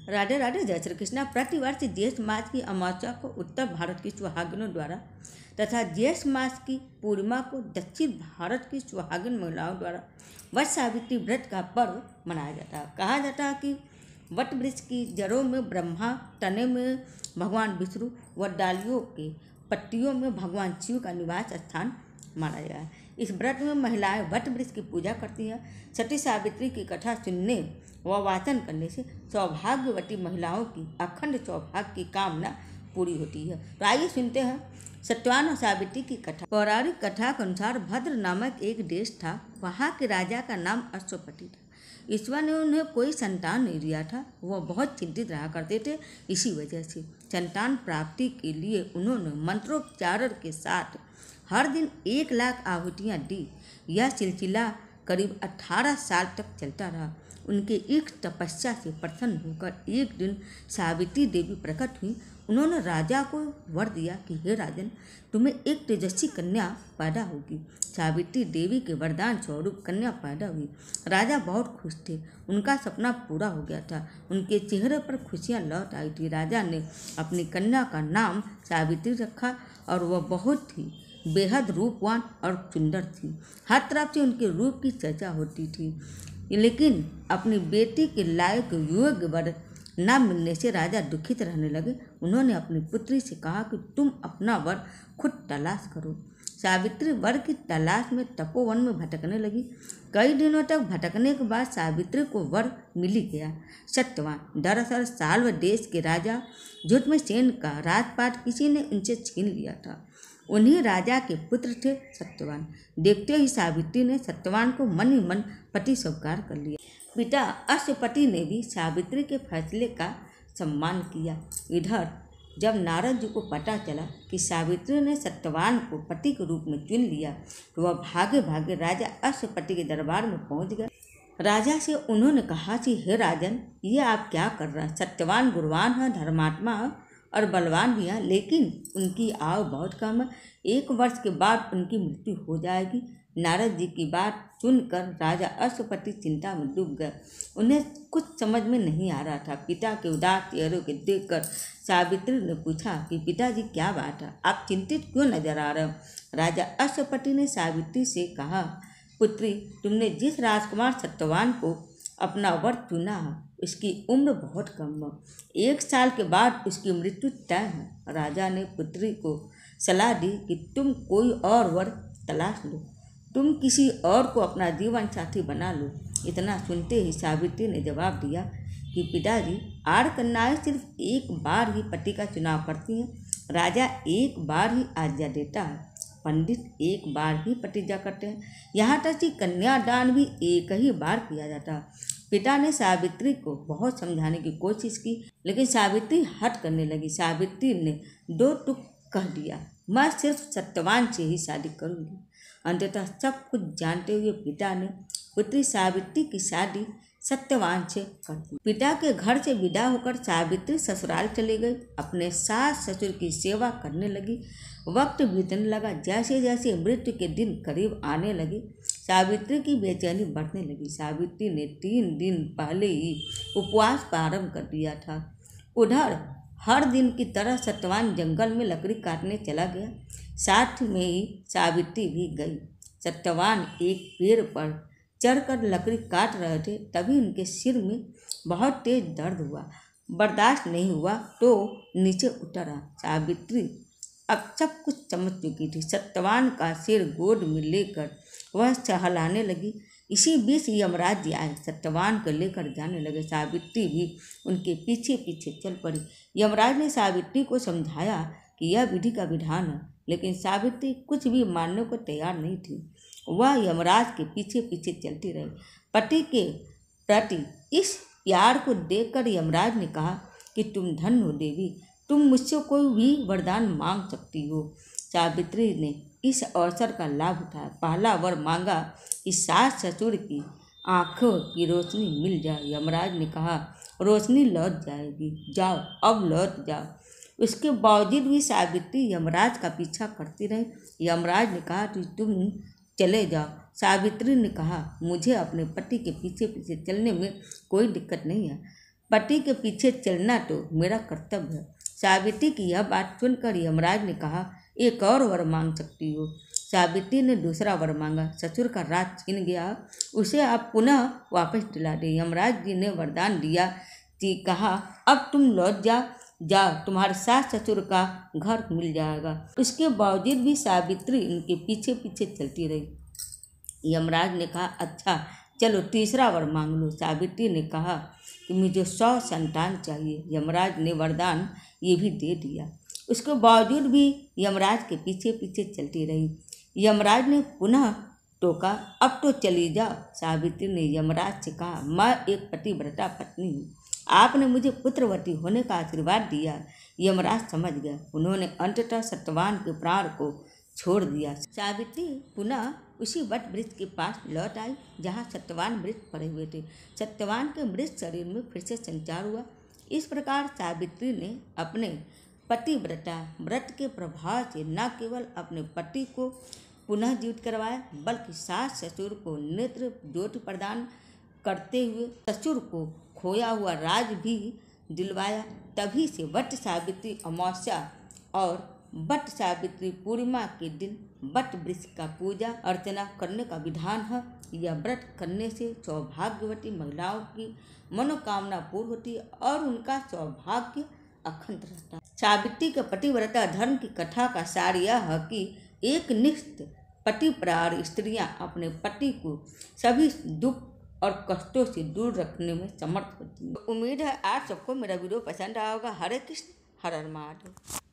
राधे राधे, जय श्री कृष्णा। प्रतिवर्ष ज्येष्ठ मास की अमावस्या को उत्तर भारत की सुहागिनों द्वारा तथा ज्येष्ठ मास की पूर्णिमा को दक्षिण भारत की सुहागिन महिलाओं द्वारा वट सावित्री व्रत का पर्व मनाया जाता है। कहा जाता है कि वट वृक्ष की जड़ों में ब्रह्मा, तने में भगवान विष्णु व डालियों के पत्तियों में भगवान शिव का निवास स्थान माना गया है। इस व्रत में महिलाएं वट वृक्ष की पूजा करती हैं। सती सावित्री की कथा सुनने व वाचन करने से सौभाग्यवती महिलाओं की अखंड सौभाग्य की कामना पूरी होती है। तो आइए सुनते हैं सत्यवान और सावित्री की कथा। पौराणिक कथा के अनुसार भद्र नामक एक देश था। वहाँ के राजा का नाम अश्वपति था। ईश्वर ने उन्हें कोई संतान नहीं दिया था। वह बहुत चिंतित रहा करते थे। इसी वजह से संतान प्राप्ति के लिए उन्होंने मंत्रोच्चारण के साथ हर दिन 1 लाख आहुतियाँ दी। यह सिलसिला करीब 18 साल तक चलता रहा। उनके एक तपस्या से प्रसन्न होकर एक दिन सावित्री देवी प्रकट हुई। उन्होंने राजा को वर दिया कि हे राजन, तुम्हें एक तेजस्वी कन्या पैदा होगी। सावित्री देवी के वरदान स्वरूप कन्या पैदा हुई। राजा बहुत खुश थे। उनका सपना पूरा हो गया था। उनके चेहरे पर खुशियाँ लौट आई थी। राजा ने अपनी कन्या का नाम सावित्री रखा और वह बहुत ही बेहद रूपवान और सुंदर थी। हर तरफ से उनके रूप की चर्चा होती थी। लेकिन अपनी बेटी के लायक योग्य वर न मिलने से राजा दुखित रहने लगे। उन्होंने अपनी पुत्री से कहा कि तुम अपना वर खुद तलाश करो। सावित्री वर की तलाश में तपोवन में भटकने लगी। कई दिनों तक भटकने के बाद सावित्री को वर मिल गया, सत्यवान। दरअसल साल्व देश के राजा झुटमेसेन का राजपाट किसी ने उनसे छीन लिया था। उन्हीं राजा के पुत्र थे सत्यवान। देखते ही सावित्री ने सत्यवान को मन ही मन पति स्वीकार कर लिया। पिता अश्वपति ने भी सावित्री के फैसले का सम्मान किया। इधर जब नारद जी को पता चला कि सावित्री ने सत्यवान को पति के रूप में चुन लिया तो वह भागे भागे राजा अश्वपति के दरबार में पहुंच गए। राजा से उन्होंने कहा कि हे राजन, ये आप क्या कर रहे हैं? सत्यवान गुणवान है, धर्मात्मा है और बलवान भी है, लेकिन उनकी आयु बहुत कम है। 1 वर्ष के बाद उनकी मृत्यु हो जाएगी। नारद जी की बात सुनकर राजा अश्वपति चिंता में डूब गए। उन्हें कुछ समझ में नहीं आ रहा था। पिता के उदास चेहरे को देखकर सावित्री ने पूछा कि पिताजी, क्या बात है? आप चिंतित क्यों नजर आ रहे हो? राजा अश्वपति ने सावित्री से कहा, पुत्री, तुमने जिस राजकुमार सत्यवान को अपना वर चुना है उसकी उम्र बहुत कम है। 1 साल के बाद उसकी मृत्यु तय है। राजा ने पुत्री को सलाह दी कि तुम कोई और वर तलाश लो। तुम किसी और को अपना जीवन साथी बना लो। इतना सुनते ही सावित्री ने जवाब दिया कि पिताजी, 8 कन्याएं सिर्फ 1 बार ही पति का चुनाव करती हैं। राजा 1 बार ही आज्ञा देता है। पंडित 1 बार ही प्रतिज्ञा करते हैं। यहाँ तक कि कन्यादान भी 1 ही बार किया जाता है। पिता ने सावित्री को बहुत समझाने की कोशिश की, लेकिन सावित्री हट करने लगी। सावित्री ने 2 टुक कह दिया, मैं सिर्फ सत्यवान से ही शादी करूंगी। अंततः सब कुछ जानते हुए पिता ने पुत्री सावित्री की शादी सत्यवान से कर दी। पिता के घर से विदा होकर सावित्री ससुराल चली गई। अपने सास ससुर की सेवा करने लगी। वक्त बीतने लगा। जैसे जैसे मृत्यु के दिन करीब आने लगे, सावित्री की बेचैनी बढ़ने लगी। सावित्री ने 3 दिन पहले ही उपवास प्रारंभ कर दिया था। उधर हर दिन की तरह सत्यवान जंगल में लकड़ी काटने चला गया। साथ में ही सावित्री भी गई। सत्यवान एक पेड़ पर चढ़कर लकड़ी काट रहे थे, तभी उनके सिर में बहुत तेज दर्द हुआ। बर्दाश्त नहीं हुआ तो नीचे उतरा। सावित्री अब सब कुछ समझ चुकी थी। सत्यवान का सिर गोद में लेकर वह सहलाने लगी। इसी बीच यमराज जी आए। सत्यवान को लेकर जाने लगे। सावित्री भी उनके पीछे पीछे चल पड़ी। यमराज ने सावित्री को समझाया कि यह विधि का विधान है, लेकिन सावित्री कुछ भी मानने को तैयार नहीं थी। वह यमराज के पीछे पीछे चलती रही। पति के प्रति इस प्यार को देखकर यमराज ने कहा कि तुम धन्य हो देवी, तुम मुझसे कोई भी वरदान मांग सकती हो। सावित्री ने इस अवसर का लाभ उठाया। पहला वर मांगा कि सास ससुर की आंखों की रोशनी मिल जाए। यमराज ने कहा, रोशनी लौट जाएगी, जाओ, अब लौट जाओ। उसके बावजूद भी सावित्री यमराज का पीछा करती रही। यमराज ने कहा कि तुम चले जाओ। सावित्री ने कहा, मुझे अपने पति के पीछे पीछे चलने में कोई दिक्कत नहीं है। पति के पीछे चलना तो मेरा कर्तव्य है। सावित्री की यह बात सुनकर यमराज ने कहा, एक और वर मांग सकती हो। सावित्री ने दूसरा वर मांगा, ससुर का राज छीन गया, उसे आप पुनः वापस दिला दे। यमराज जी ने वरदान दिया कि कहा, अब तुम लौट जाओ, तुम्हारे सास ससुर का घर मिल जाएगा। इसके बावजूद भी सावित्री इनके पीछे पीछे चलती रही। यमराज ने कहा, अच्छा चलो तीसरा वर मांग लो। सावित्री ने कहा कि मुझे 100 संतान चाहिए। यमराज ने वरदान ये भी दे दिया। उसके बावजूद भी यमराज के पीछे पीछे चलती रही। यमराज ने पुनः टोका, अब तो चली जाओ। सावित्री ने यमराज से कहा, मैं एक पतिव्रता पत्नी हूँ, आपने मुझे पुत्रवती होने का आशीर्वाद दिया। यमराज समझ गया। उन्होंने अंततः सत्यवान के प्राण को छोड़ दिया। सावित्री पुनः उसी वट वृक्ष के पास लौट आई जहाँ सत्यवान मृत पड़े हुए थे। सत्यवान के मृत शरीर में फिर से संचार हुआ। इस प्रकार सावित्री ने अपने पतिव्रता व्रत के प्रभाव से न केवल अपने पति को पुनः जीवित करवाया, बल्कि सास ससुर को नेत्र ज्योति प्रदान करते हुए ससुर को खोया हुआ राज भी दिलवाया। तभी से वट सावित्री अमावस्या और वट सावित्री पूर्णिमा के दिन वट वृक्ष का पूजा अर्चना करने का विधान है। यह व्रत करने से सौभाग्यवती महिलाओं की मनोकामना पूर्ण होती है और उनका सौभाग्य अखंड रहता है। सावित्री के पतिव्रता धर्म की कथा का सार यह है कि एक निष्ठ पतिव्रता स्त्रियां अपने पति को सभी दुख और कष्टों से दूर रखने में समर्थ होती है। उम्मीद है आप सबको मेरा वीडियो पसंद आया होगा। हरे कृष्ण, हर हर महादेव।